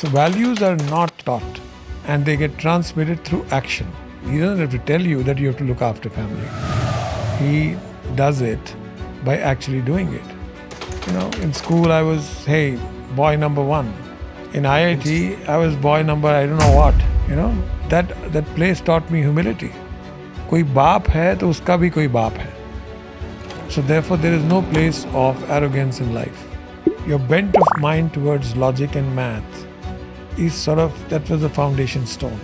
So values are not taught and they get transmitted through action. He doesn't have to tell you that you have to look after family. He does it by actually doing it. In school I was, hey, boy number one. In IIT, I was boy number I don't know what. That place taught me humility. कोई बाप है तो उसका भी कोई बाप है. So therefore there is no place of arrogance in life. Your bent of mind towards logic and math is that was the foundation stone.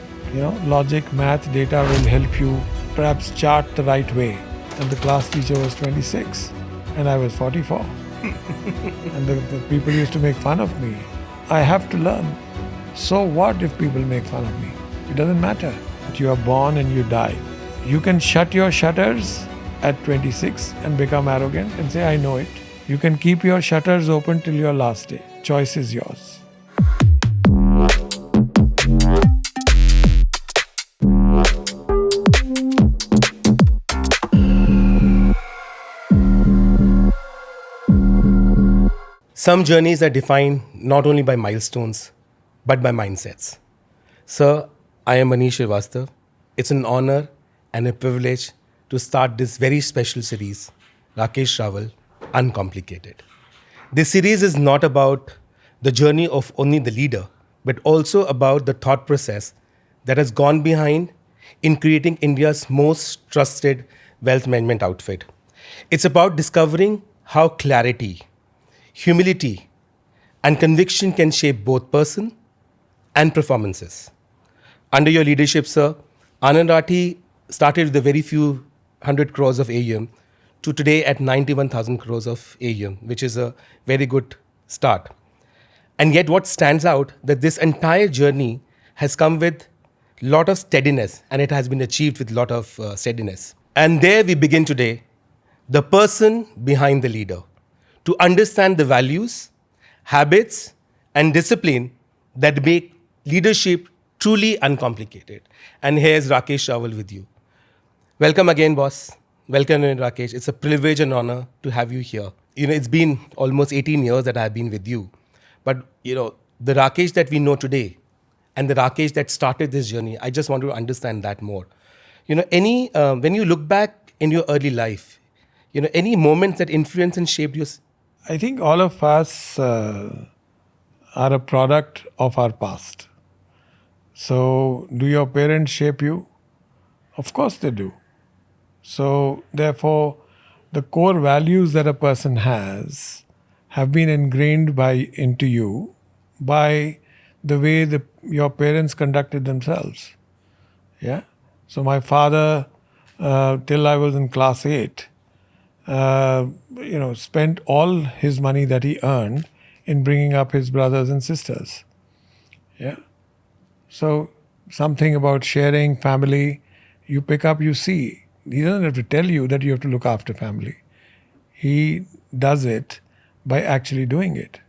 Logic, math, data will help you perhaps chart the right way. And the class teacher was 26 and I was 44. And the people used to make fun of me. I have to learn. So what if people make fun of me? It doesn't matter. You are born and you die. You can shut your shutters at 26 and become arrogant and say, I know it. You can keep your shutters open till your last day. Choice is yours. Some journeys are defined not only by milestones, but by mindsets. Sir, I am Manish Srivastava. It's an honor and a privilege to start this very special series, Rakesh Rawal Uncomplicated. This series is not about the journey of only the leader, but also about the thought process that has gone behind in creating India's most trusted wealth management outfit. It's about discovering how clarity, humility, and conviction can shape both person and performances. Under your leadership, sir, Anand Rathi started with a very few 100 crores of AUM to today at 91,000 crores of AUM, which is a very good start. And yet what stands out that this entire journey has come with a lot of steadiness, and it has been achieved with a lot of steadiness. And there we begin today, the person behind the leader, to understand the values, habits, and discipline that make leadership truly uncomplicated. And here's Rakesh Rawal with you. Welcome again, boss. Welcome, Rakesh. It's a privilege and honor to have you here. It's been almost 18 years that I've been with you. But, the Rakesh that we know today and the Rakesh that started this journey, I just want to understand that more. When you look back in your early life, any moments that influenced and shaped you? I think all of us are a product of our past. So, do your parents shape you? Of course they do. So, therefore, the core values that a person has have been ingrained into you by the way your parents conducted themselves. Yeah. So, my father, till I was in class 8, spent all his money that he earned in bringing up his brothers and sisters. Yeah. So something about sharing, family, you pick up, you see. He doesn't have to tell you that you have to look after family. He does it by actually doing it,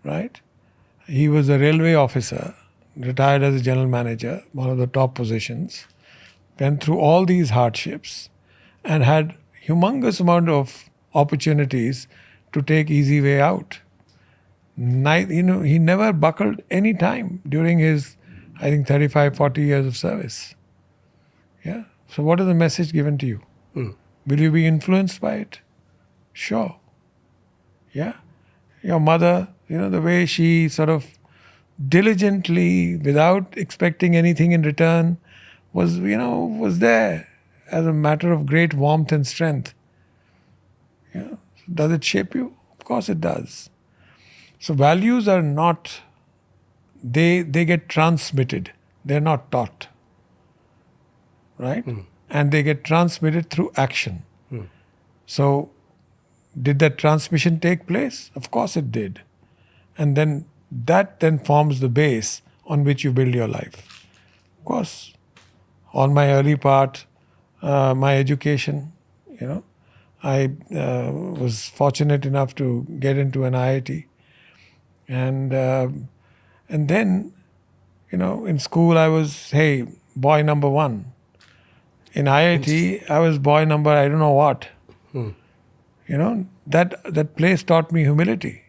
right? He was a railway officer, retired as a general manager, one of the top positions, went through all these hardships and had humongous amount of opportunities to take easy way out. He never buckled any time during his, 35, 40 years of service. Yeah. So what is the message given to you? Will you be influenced by it? Sure. Yeah. Your mother, the way she sort of diligently, without expecting anything in return, was there as a matter of great warmth and strength. Yeah. Does it shape you? Of course it does. So values are not, they get transmitted. They're not taught. Right? And they get transmitted through action. So did that transmission take place? Of course it did. And then that forms the base on which you build your life. Of course, on my early part, my education, I was fortunate enough to get into an IIT. And then, in school I was, hey, boy number one. In IIT, I was boy number I don't know what. That place taught me humility.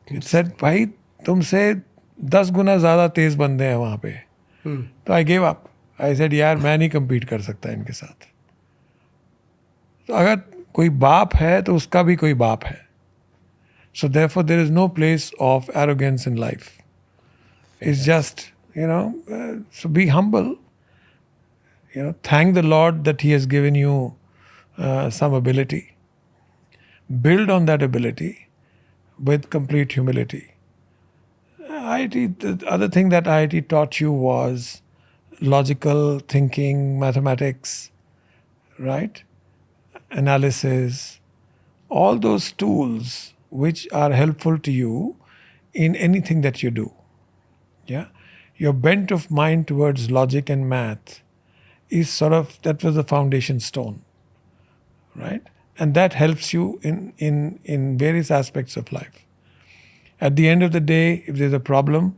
It said, भाई तुमसे 10 गुना ज़्यादा तेज़ बंदे हैं वहाँ पे. तो I give up. I said यार मैं नहीं compete कर सकता इनके साथ. तो अगर कोई बाप है तो उसका भी कोई बाप है. So therefore there is no place of arrogance in life. It's just, so be humble. Thank the Lord that He has given you some ability. Build on that ability with complete humility. IIT, the other thing that IIT taught you was logical thinking, mathematics, right? Analysis, all those tools which are helpful to you in anything that you do. Yeah. Your bent of mind towards logic and math is that was the foundation stone, right? And that helps you in various aspects of life. At the end of the day, if there's a problem,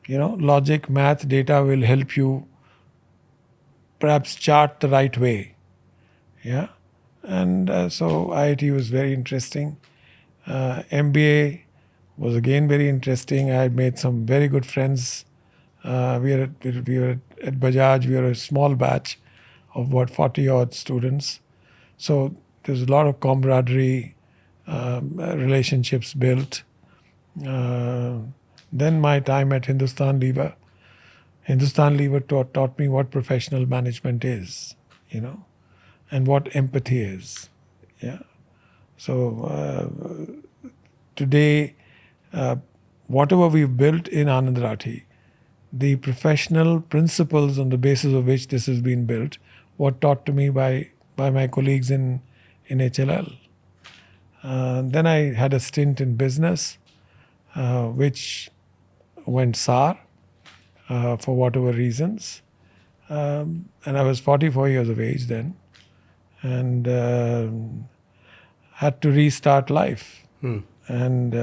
logic, math, data will help you perhaps chart the right way. Yeah. And so IIT was very interesting. MBA was again very interesting. I made some very good friends. We were at Bajaj. We were a small batch of about 40 odd students. So there's a lot of camaraderie, relationships built. Then my time at Hindustan Lever. Hindustan Lever taught me what professional management is, and what empathy is. Yeah. So today, whatever we've built in Anand Rathi, the professional principles on the basis of which this has been built were taught to me by my colleagues in HLL. Then I had a stint in business, which went sour for whatever reasons. And I was 44 years of age then, and had to restart life. And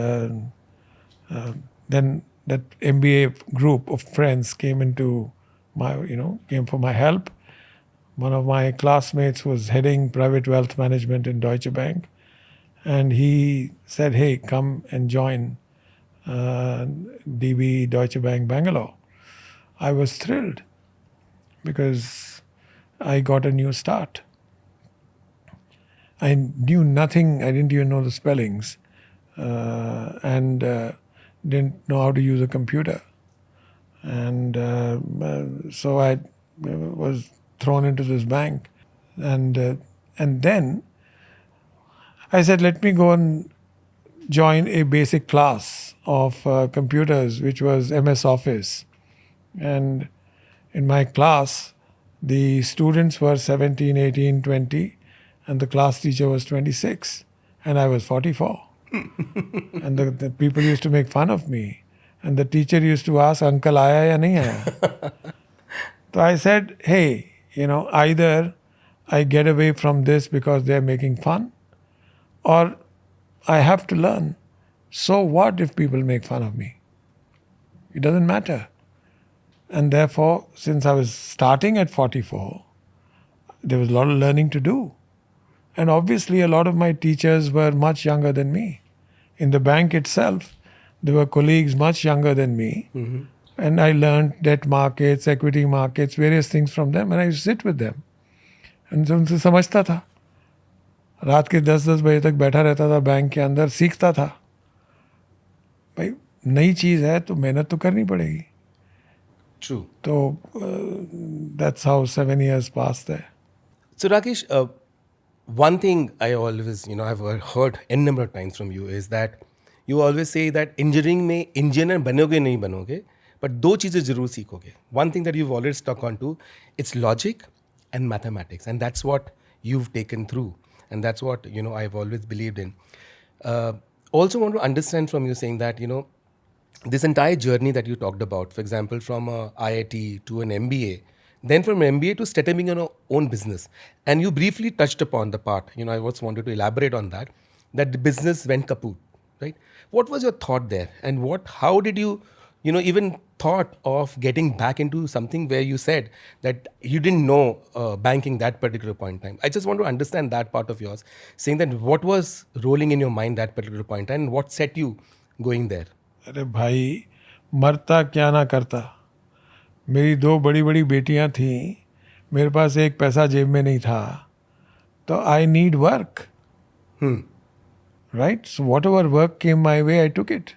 then that MBA group of friends came came for my help. One of my classmates was heading private wealth management in Deutsche Bank, and he said, "Hey, come and join DB Deutsche Bank Bangalore." I was thrilled because I got a new start. I knew nothing. I didn't even know the spellings, and didn't know how to use a computer. And so I was thrown into this bank, and then I said, "Let me go and join a basic class of computers, which was MS Office." And in my class, the students were 17, 18, 20, and the class teacher was 26, and I was 44. And the people used to make fun of me. And the teacher used to ask, "Uncle, aaya ya nahi aaya?" So I said, "Hey, either I get away from this because they're making fun, or I have to learn. So what if people make fun of me? It doesn't matter." And therefore, since I was starting at 44, there was a lot of learning to do. And obviously, a lot of my teachers were much younger than me. In the bank itself, there were colleagues much younger than me. Mm-hmm. And I learned debt markets, equity markets, various things from them. And I used to sit with them. And उनसे समझता था. रात के 10-10 बजे तक बैठा रहता था बैंक के अंदर, सीखता था. भाई नई चीज़ है तो मेहनत तो करनी पड़ेगी. True. So that's how 7 years passed there. So Rakesh, one thing I always, I've heard n number of times from you is that you always say that engineering में engineer बनोगे नहीं बनोगे, but दो चीज़ें जरूर सीखोगे. One thing that you've always stuck on to, it's logic and mathematics, and that's what you've taken through, and that's what I've always believed in. Also want to understand from you saying that this entire journey that you talked about, for example, from a IIT to an MBA, then from MBA to starting your own business, and you briefly touched upon the part, I just wanted to elaborate on that the business went kaput, right? What was your thought there, and how did you, even thought of getting back into something where you said that you didn't know banking that particular point in time? I just want to understand that part of yours, saying that what was rolling in your mind that particular point and what set you going there. अरे भाई मरता क्या ना करता. मेरी 2 बड़ी बड़ी बेटियां थीं, मेरे पास एक पैसा जेब में नहीं था, तो I need work. Right? So whatever work came my way, I took it.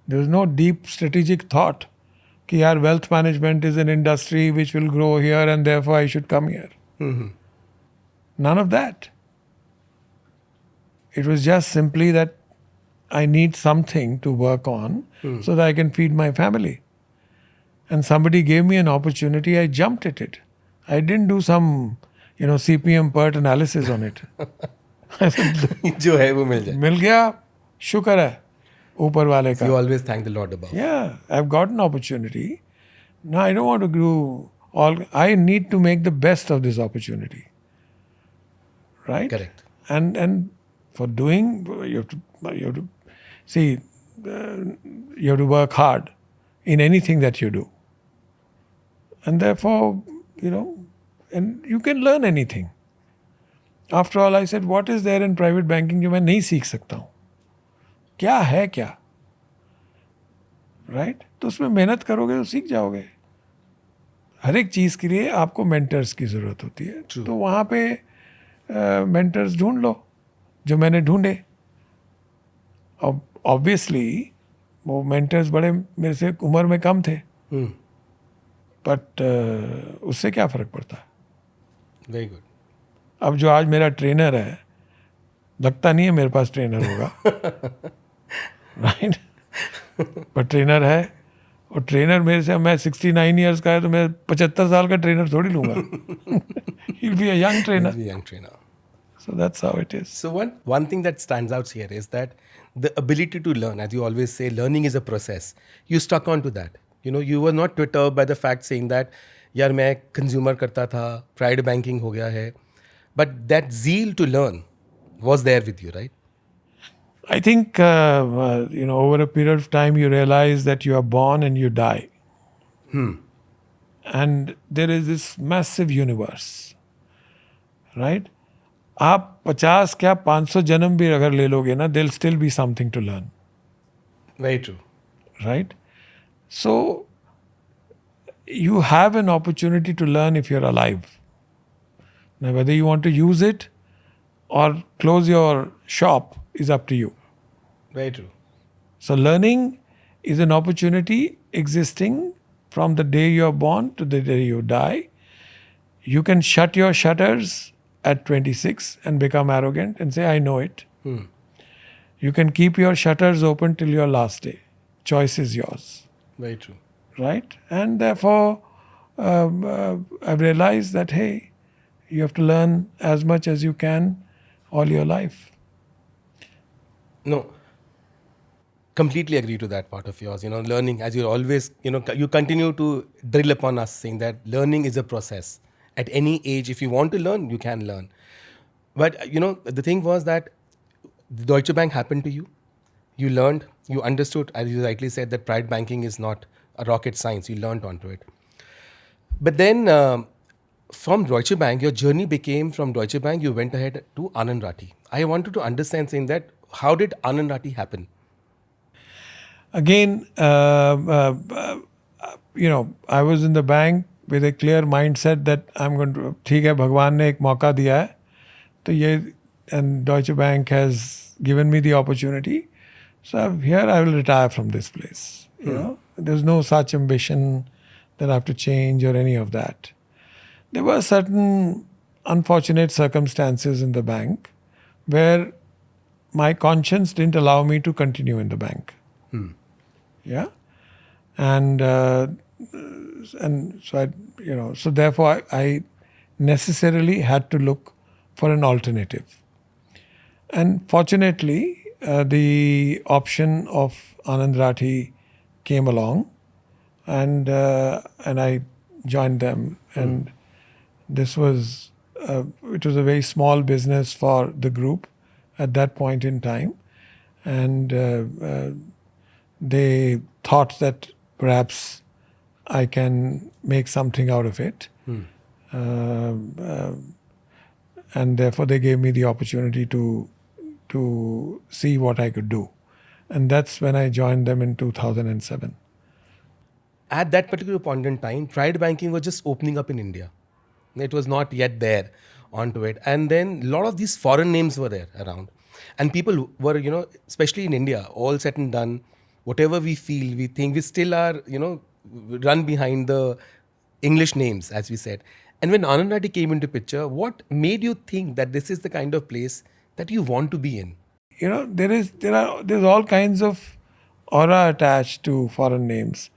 There was no deep strategic thought कि यार wealth management is an industry which will grow here and therefore I should come here. None of that. It was just simply that I need something to work on so that I can feed my family. And somebody gave me an opportunity, I jumped at it. I didn't do some, CPM PERT analysis on it. जो है वो मिल जाए. मिल गया, शुक्र है ऊपर वाले का. You always thank the Lord above. Yeah, I've got an opportunity. Now I don't want to do all. I need to make the best of this opportunity. Right? Correct. And for doing, you have to see. You have to work hard in anything that you do. And therefore, and you can learn anything. After all, I said, what is there in private banking जो मैं नहीं सीख सकता हूँ? क्या है क्या? Right? तो उसमें मेहनत करोगे तो सीख जाओगे. हर एक चीज़ के लिए आपको मेंटर्स की ज़रूरत होती है. तो वहाँ पे मेंटर्स ढूंढ लो, जो मैंने ढूंढे. अब ऑब्वियसली वो मेंटर्स बड़े मेरे से उम्र में कम थे, बट उससे क्या फ़र्क पड़ता है? Very good. अब जो आज मेरा ट्रेनर है, लगता नहीं है मेरे पास ट्रेनर होगा. राइट? पर ट्रेनर है, और ट्रेनर मेरे से, मैं 69 ईयर्स का है तो मैं 75 साल का ट्रेनर थोड़ी लूँगा. He'll be a young trainer. He'll be a young trainer. So that's how it is. So one thing that stands out here is that the ability to learn, as you always say, learning is a process. You stuck on to that. You were not perturbed by the fact saying that, यार मैं consumer करता था, private banking हो गया है. But that zeal to learn was there with you, right? I think, over a period of time, you realize that you are born and you die. And there is this massive universe, right? आप 50 क्या 500 जन्म भी अगर ले लोगे ना, there'll still be something to learn. Very true. Right? So, you have an opportunity to learn if you're alive. Now, whether you want to use it or close your shop is up to you. Very true. So, learning is an opportunity existing from the day you're born to the day you die. You can shut your shutters at 26 and become arrogant and say, I know it. You can keep your shutters open till your last day. Choice is yours. Very true. Right? And therefore, I've realized that, hey, you have to learn as much as you can all your life. No, completely agree to that part of yours. Learning, as you always, you continue to drill upon us saying that learning is a process. At any age, if you want to learn, you can learn. But, the thing was that the Deutsche Bank happened to you. You learned, you understood, as you rightly said, that private banking is not a rocket science. You learned onto it. But then from Deutsche Bank, your journey became from Deutsche Bank, you went ahead to Anand Rathi. I wanted to understand saying that, how did Anand Rathi happen? Again, I was in the bank with a clear mindset that I'm going to, ठीक है, भगवान ने एक मौका दिया है, तो ये, and Deutsche Bank has given me the opportunity. So here I will retire from this place. There's no such ambition that I have to change or any of that. There were certain unfortunate circumstances in the bank where my conscience didn't allow me to continue in the bank. Yeah. And so so therefore I necessarily had to look for an alternative. And fortunately, the option of Anand Rathi came along, and I joined them. And this was it was a very small business for the group at that point in time, and they thought that perhaps I can make something out of it. And therefore they gave me the opportunity to see what I could do. And that's when I joined them in 2007. at that particular point in time, private banking was just opening up in India. It was not yet there onto it. And then a lot of these foreign names were there around. And people were, especially in India, all said and done, whatever we feel, we think, we still are, run behind the English names, as we said. And when Anand Rathi came into picture, what made you think that this is the kind of place that you want to be in? There's all kinds of aura attached to foreign names.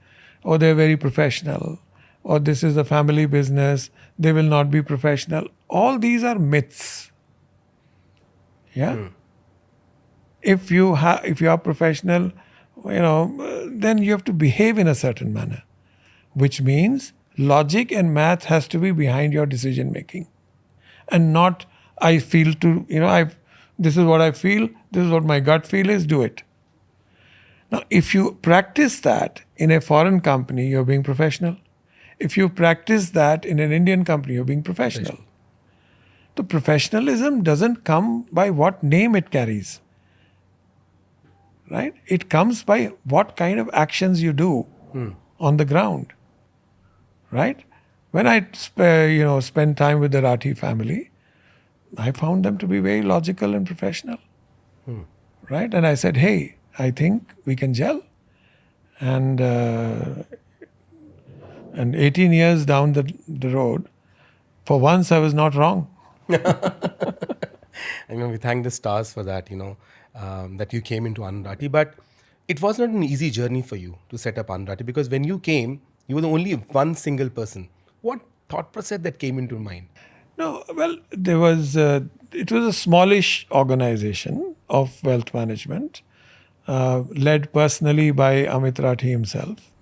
Oh, they're very professional. Or this is a family business. They will not be professional. All these are myths. Yeah. If you are professional, then you have to behave in a certain manner, which means logic and math has to be behind your decision making, and not I feel to this is what I feel. This is what my gut feel is. Do it. Now, if you practice that in a foreign company, you're being professional. If you practice that in an Indian company, you're being professional. The professionalism doesn't come by what name it carries, right? It comes by what kind of actions you do on the ground, right? When I spend time with the Rathi family, I found them to be very logical and professional, right? And I said, hey, I think we can gel. And 18 years down the road, for once I was not wrong. We thank the stars for that, that you came into Anand Rathi. But it was not an easy journey for you to set up Anand Rathi, because when you came, you were the only one single person. What thought process that came into mind? No, well, it was a smallish organization of wealth management, led personally by Amit Rathi himself.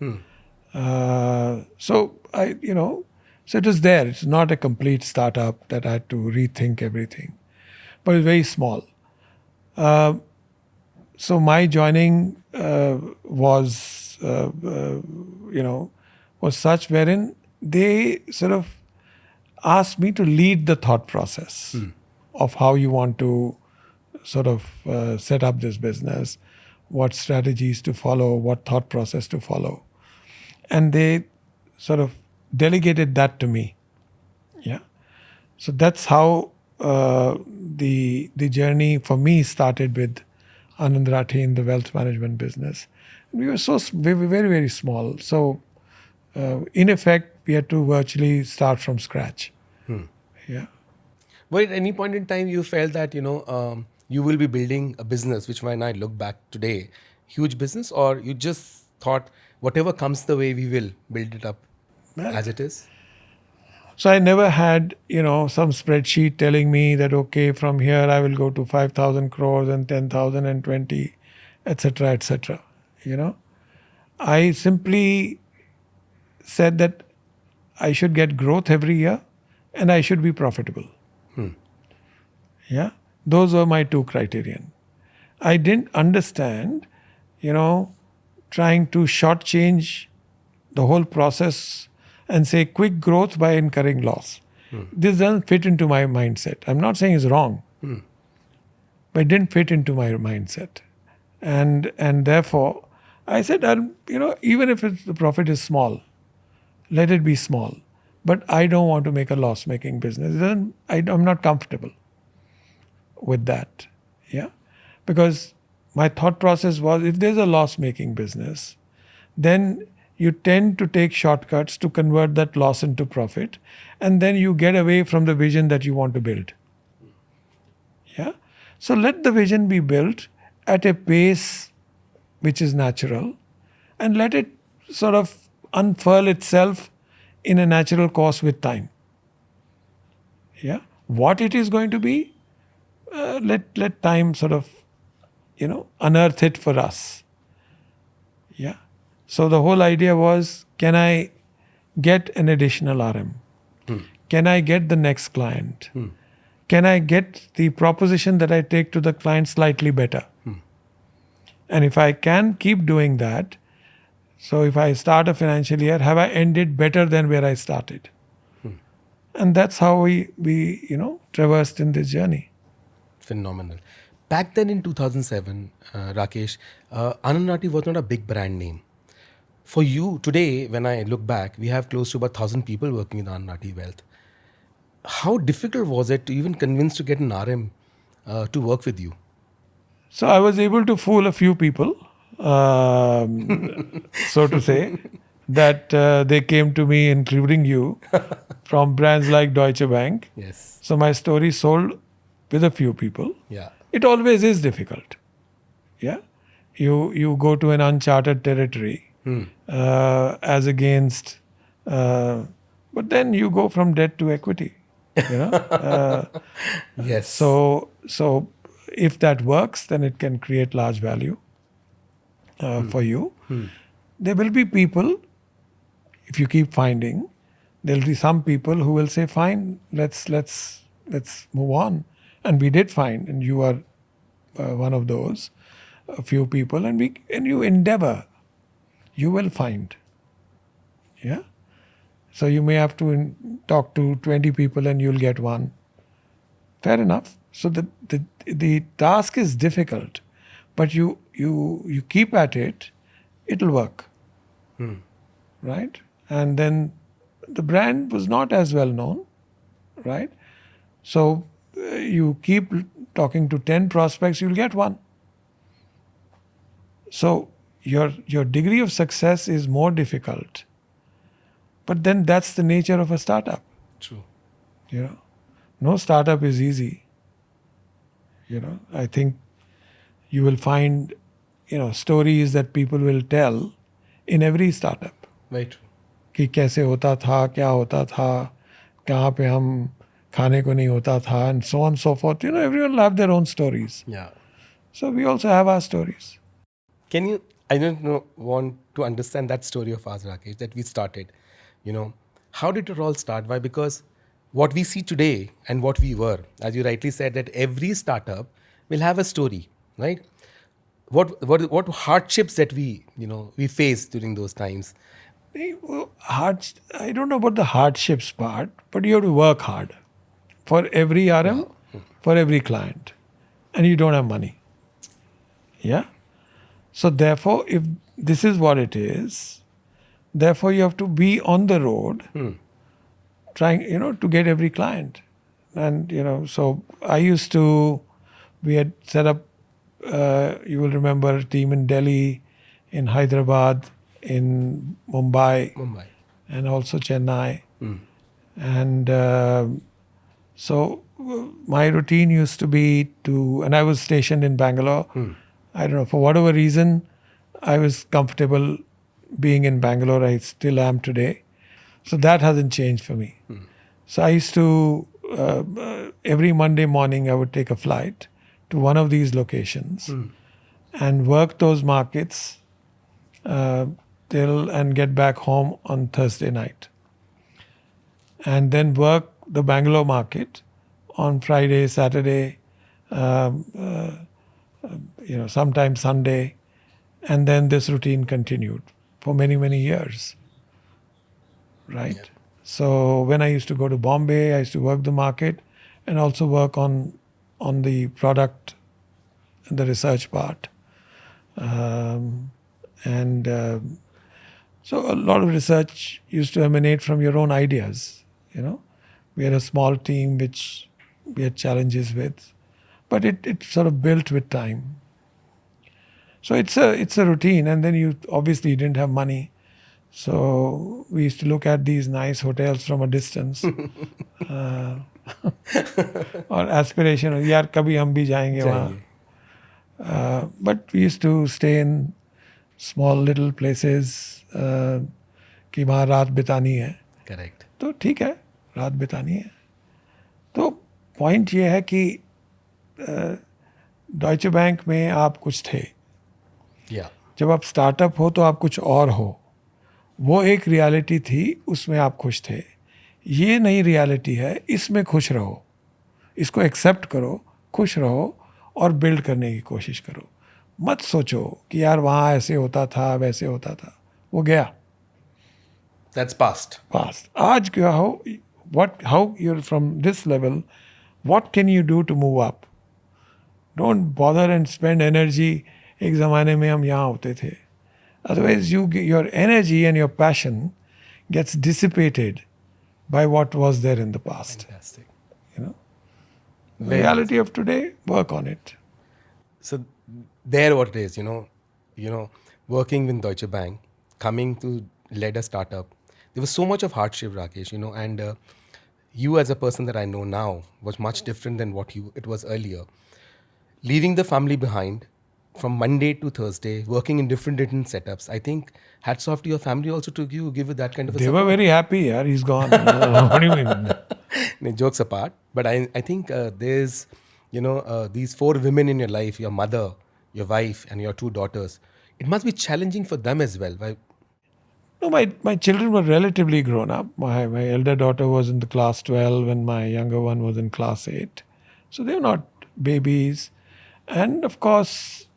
So it was there. It's not a complete startup that I had to rethink everything, but it's very small. So my joining was such wherein they sort of asked me to lead the thought process of how you want to sort of set up this business, what strategies to follow, what thought process to follow. And they sort of delegated that to me. Yeah. So that's how the journey for me started with Anand Rathi in the wealth management business. We were very, very small. So in effect, we had to virtually start from scratch. Yeah. But at any point in time, you felt that, you will be building a business, which when I look back today, huge business, or you just thought whatever comes the way, we will build it up as it is? So I never had, some spreadsheet telling me that, okay, from here I will go to 5,000 crores and 10,000 and 20, etc., etc. I simply said that I should get growth every year and I should be profitable. Yeah. Those were my two criterion. I didn't understand, trying to shortchange the whole process and say quick growth by incurring loss. This doesn't fit into my mindset. I'm not saying it's wrong, but it didn't fit into my mindset. And therefore, I said, even if the profit is small, let it be small. But I don't want to make a loss-making business. I'm not comfortable with that. Yeah, because my thought process was, if there's a loss-making business, then you tend to take shortcuts to convert that loss into profit, and then you get away from the vision that you want to build. Yeah, so let the vision be built at a pace which is natural, and let it sort of unfurl itself in a natural course with time. Yeah, what it is going to be, let time sort of unearth it for us. Yeah. So the whole idea was, can I get an additional RM? Can I get the next client? Can I get the proposition that I take to the client slightly better? And if I can keep doing that, so if I start a financial year, have I ended better than where I started? And that's how we traversed in this journey. Phenomenal. Back then in 2007, Rakesh, Anand Rathi was not a big brand name. For you today, when I look back, we have close to about 1,000 people working in Anand Rathi Wealth. How difficult was it to even convince to get an RM to work with you? So I was able to fool a few people, so to say, that they came to me, including you, from brands like Deutsche Bank. Yes. So my story sold with a few people. Yeah. It always is difficult. Yeah, you go to an uncharted territory as against, but then you go from debt to equity. You know, Yes. so if that works, then it can create large value for you. There will be people, if you keep finding, there'll be some people who will say, "Fine, let's move on." And we did find, and you are one of those, a few people, and you endeavor, you will find. Yeah. So you may have to talk to 20 people, and you'll get one. Fair enough. So the task is difficult, but you keep at it, it'll work, right? And then the brand was not as well known, right? So you keep talking to 10 prospects, you'll get one. So your degree of success is more difficult, but then that's the nature of a startup. True. You know, no startup is easy. You know, I think you will find, stories that people will tell in every startup. Very true. कि कैसे होता था, क्या होता था, कहाँ पे हम खाने को नहीं होता था, and so on and so forth. Everyone will have their own stories. Yeah. So we also have our stories. Can you, I don't know, want to understand that story of ours, Rakesh, that we started. How did it all start? Why? Because what we see today and what we were, as you rightly said, that every startup will have a story, right? What hardships that we faced during those times? I don't know about the hardships part, but you have to work hard for every RM, for every client, and you don't have money. Yeah. So therefore, if this is what it is, therefore you have to be on the road, trying, to get every client. And, so I used to, we had set up, you will remember, a team in Delhi, in Hyderabad, in Mumbai, and also Chennai. And so my routine used to be and I was stationed in Bangalore. I don't know, for whatever reason, I was comfortable being in Bangalore. I still am today. So that hasn't changed for me. So I used to, every Monday morning, I would take a flight to one of these locations and work those markets till and get back home on Thursday night. And then work the Bangalore market on Friday, Saturday, sometimes Sunday. And then this routine continued for many, many years. Right? Yeah. So when I used to go to Bombay, I used to work the market and also work on the product and the research part. So a lot of research used to emanate from your own ideas. We had a small team which we had challenges with, but it sort of built with time. So it's a routine, and then you obviously didn't have money. So we used to look at these nice hotels from a distance. और aspiration, यार कभी हम भी जाएंगे वहाँ. But we used to stay in small little places कि वहाँ रात बितानी है. Correct. तो ठीक है, रात बितानी है. तो पॉइंट ये है कि डॉयचे बैंक में आप कुछ थे. जब आप स्टार्टअप हो तो आप कुछ और हो. वो एक रियलिटी थी, उसमें आप खुश थे. ये नई रियलिटी है, इसमें खुश रहो, इसको एक्सेप्ट करो, खुश रहो और बिल्ड करने की कोशिश करो. मत सोचो कि यार वहाँ ऐसे होता था, वैसे होता था. वो गया. That's past. आज क्या हो, how you're from this level, what can you do to move up? Don't bother and spend energy. एक ज़माने में हम यहाँ होते थे. Otherwise, your energy and your passion gets dissipated by what was there in the past. Fantastic. You know, the Very nice. reality of today, work on it. So there what it is, working with Deutsche Bank, coming to lead a startup. There was so much of hardship, Rakesh, and you as a person that I know now was much different than what it was earlier. Leaving the family behind from Monday to Thursday, working in different setups. I think hats off to your family also to give you that kind of a They were support. very happy, yaar. He's gone. What do you mean? No, jokes apart, but I think there's, these four women in your life, your mother, your wife, and your two daughters. It must be challenging for them as well. Right? No, my children were relatively grown up. My elder daughter was in the class 12 and my younger one was in class 8. So they were not babies. And of course,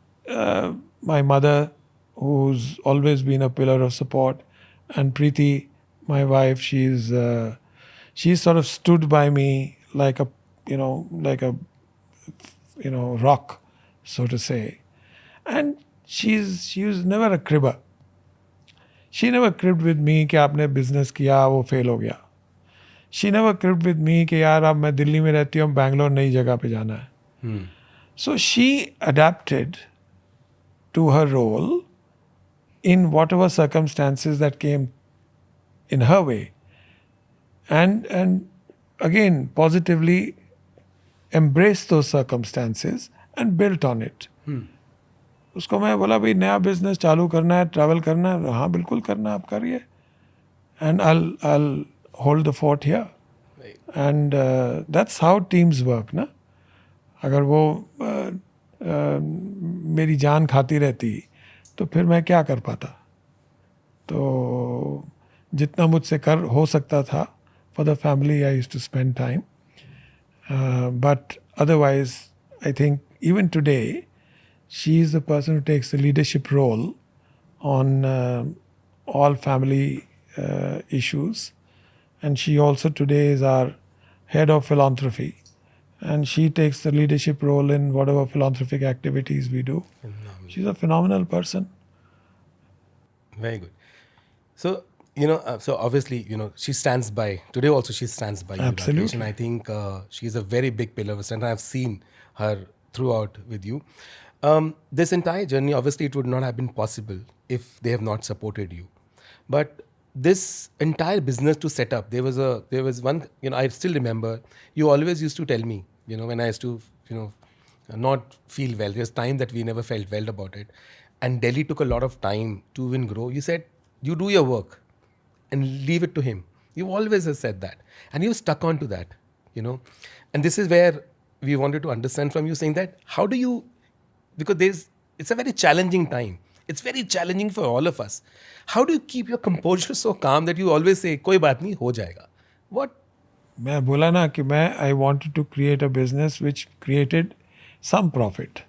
my mother, who's always been a pillar of support, and Preeti, my wife, she's sort of stood by me like a rock, so to say. And she was never a cribber. She never cribbed with me कि आपने business किया वो fail हो गया. She never cribbed with me कि यार अब मैं दिल्ली में रहती हूँ बैंगलोर नई जगह पे जाना है. So she adapted to her role in whatever circumstances that came in her way, and again positively embraced those circumstances and built on it. उसको मैं बोला भाई नया बिजनेस चालू करना है ट्रैवल करना है हाँ बिल्कुल करना है आप करिए and I'll hold the fort here. Right. And that's how teams work ना. अगर वो मेरी जान खाती रहती तो फिर मैं क्या कर पाता. तो जितना मुझसे कर हो सकता था for the family I used to spend time. But otherwise I think even today she is the person who takes the leadership role on all family issues. And she also today is our head of philanthropy. And she takes the leadership role in whatever philanthropic activities we do. Phenomenal. She's a phenomenal person. Very good. So, so obviously, she stands by, today also she stands by you, Absolutely. Rakesh, and I think she's a very big pillar of strength. I've seen her throughout with you. This entire journey, obviously, it would not have been possible if they have not supported you. But this entire business to set up, there was one, I still remember, you always used to tell me, when I used to, not feel well. There's time that we never felt well about it. And Delhi took a lot of time to even grow. You said, you do your work and leave it to him. You always have said that. And you stuck on to that, And this is where we wanted to understand from you saying that, how do you, because it's a very challenging time. It's very challenging for all of us. How do you keep your composure so calm that you always say, koi baat nahi, ho jayega? What? मैं बोला ना कि मैं I wanted to create a business which created some profit.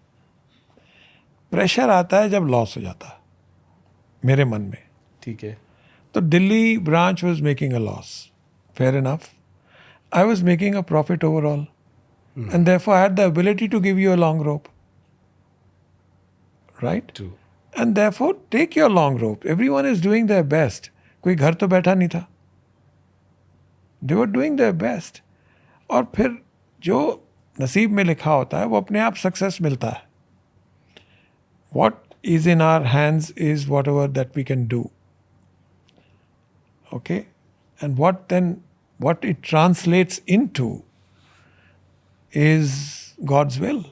Pressure आता है जब loss हो जाता है मेरे मन में. ठीक है. तो Delhi branch was making a loss. Fair enough. I was making a profit overall. And therefore I had the ability to give you a long rope. Right? True. And therefore take your long rope. Everyone is doing their best. कोई घर तो बैठा नहीं था. They were doing their best. और फिर जो नसीब में लिखा होता है वो अपने आप सक्सेस मिलता है. What is in our hands is whatever that we can do. Okay? And what it translates into is God's will.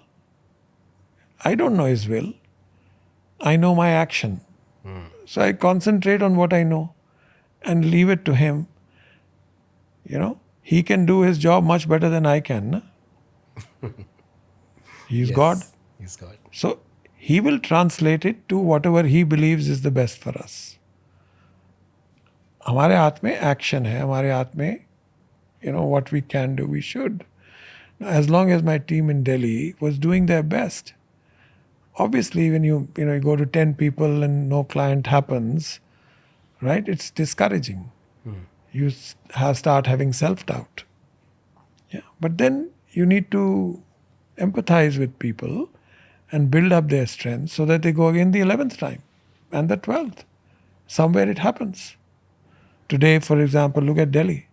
I don't know His will. I know my action. So I concentrate on what I know and leave it to Him. He can do His job much better than I can. Na? He's Yes, God. He's God. So He will translate it to whatever He believes is the best for us. हमारे हाथ में action है, हमारे हाथ में, what we can do, we should. As long as my team in Delhi was doing their best. Obviously, when you go to 10 people and no client happens, right? It's discouraging. You start having self-doubt. Yeah, but then you need to empathize with people and build up their strength so that they go again the 11th time. and the 12th. Somewhere it happens. Today, for example, look at Delhi.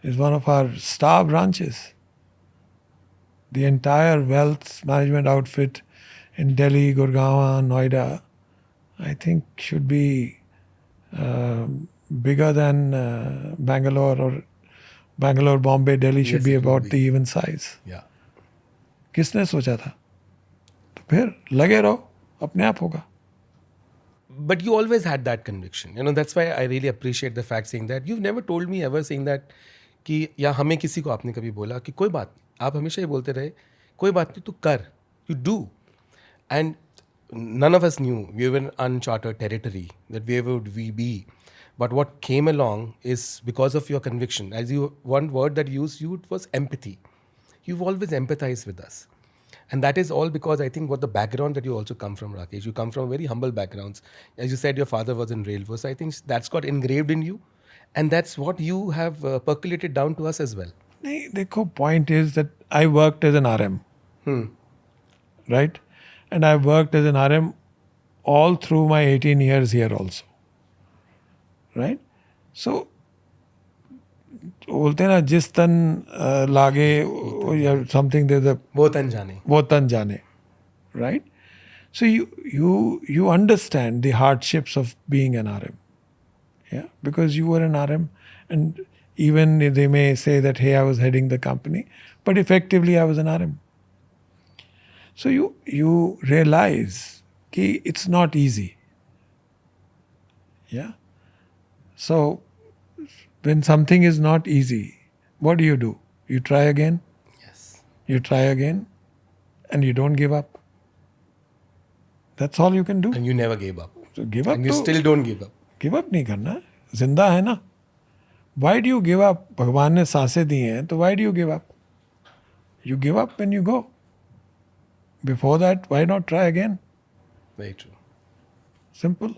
It's one of our star branches. The entire wealth management outfit in Delhi, Gurgaon, Noida, I think should be bigger than Bangalore, or Bangalore, Bombay, Delhi should Yes, be it will about be. the even size. Yeah. किसने सोचा था? तो फिर लगे रहो, अपने आप होगा. But you always had that conviction. That's why I really appreciate the fact saying that. You've never told me ever saying that कि या हमें किसी को आपने कभी बोला कि कोई बात नहीं, आप हमेशा ये बोलते रहे कोई बात नहीं तू कर, you do. And none of us knew we were in uncharted territory, that where would we be. But what came along is because of your conviction. As you, one word that you used was empathy. You've always empathized with us. And that is all because I think what the background that you also come from, Rakesh, you come from very humble backgrounds. As you said, your father was in railways. So I think that's got engraved in you. And that's what you have percolated down to us as well. नहीं, देखो, point is that I worked as an RM, right? And I worked as an RM all through my 18 years here also, right? So बोलते हैं ना, जिस तन लागे या something, there's a वो तन जाने. वो तन जाने, right? So you understand the hardships of being an RM, yeah, because you were an RM, and even they may say that, hey, I was heading the company, but effectively I was an RM. So you realize कि it's not easy, yeah. So when something is not easy, what do? You try again. Yes. You try again, and you don't give up. That's all you can do. And you never gave up. So give up. And you तो still don't give up. give up नहीं करना, जिंदा है ना. Why do you give up? भगवान ने सांसें दी हैं, तो why do you give up? You give up when you go. Before that, why not try again? Very true. Simple.